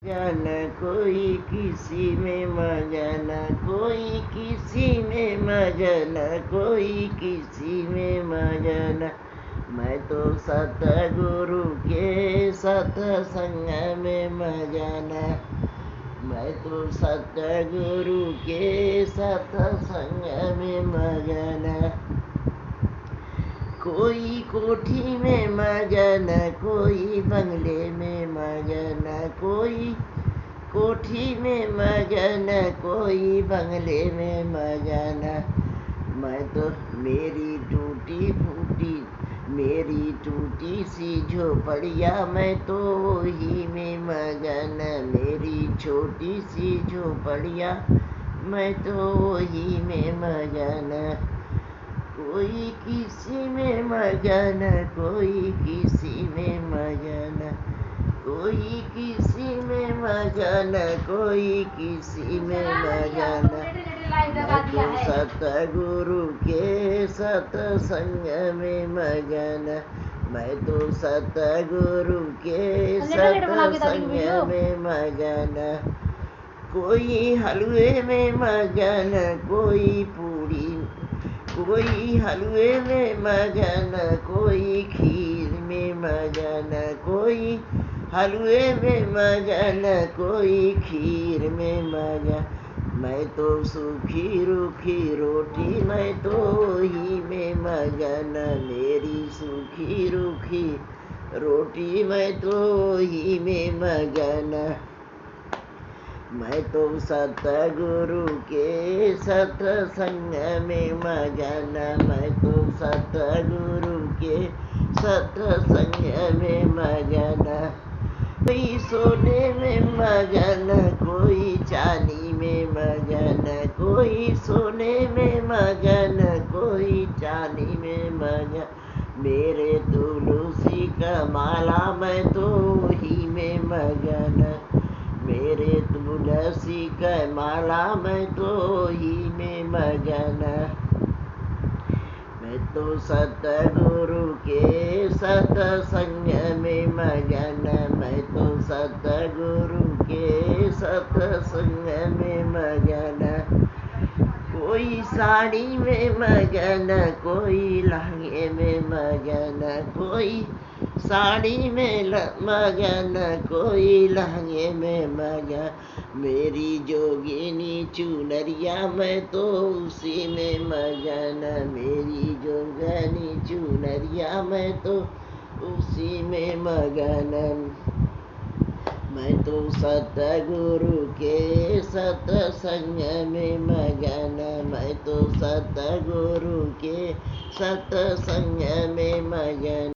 मगन कोई किसी में मगन, कोई किसी में मगन, कोई किसी में मगन। मैं तो सतगुरु के सत्संग में मगन, मैं तो सतगुरु के सत्संग में मगन। कोई कोठी में मगन, कोई बंगले में मगन, कोई कोठी में मगन, कोई बंगले में मगन। मैं तो मेरी टूटी सी झोपड़िया, मैं तो वही में मगन। मेरी छोटी सी झोपड़िया, मैं तो वही में मगन। कोई किसी में मगन, कोई किसी में मगन, कोई किसी में मगन, कोई किसी में मगन। मैं तो सतगुरु के सत्संग में मगन, मैं तो सतगुरु के सत्संग में मगन। कोई हलवे में मगन, कोई हलवे में मगन, कोई खीर में मगन, कोई हलवे में मगन, कोई खीर में मगन। मैं तो सूखी रूखी रोटी, मैं तो ही में मगन। मेरी सूखी रूखी रोटी, मैं तो ही में मगन। मैं तो सतगुरु के सत्संग में मगन, मैं तो सतगुरु के सत्संग में मगन। कोई सोने में मगन, कोई चांदी में मगन, कोई सोने में मगन, कोई चांदी में मगन। मेरे तुलसी का माला, मैं तो ही में मगन। मेरे तुलसी का माला, मैं तो ही में मगन। मैं तो सतगुरु के सत्संग में मगन, मैं तो सतगुरु के सत्संग में मगन। कोई साड़ी में मगन, कोई लहंगे में मगन, कोई साड़ी में मगन, कोई लहंगे में मगन। मेरी जोगिनी चुनरिया, मैं तो उसी में मगन। मेरी जोगिनी चुनरिया, मैं तो उसी में मगन। मैं तो सतगुरु के सत्संग में मगन, मैं तो सतगुरु के सत्संग में मगन।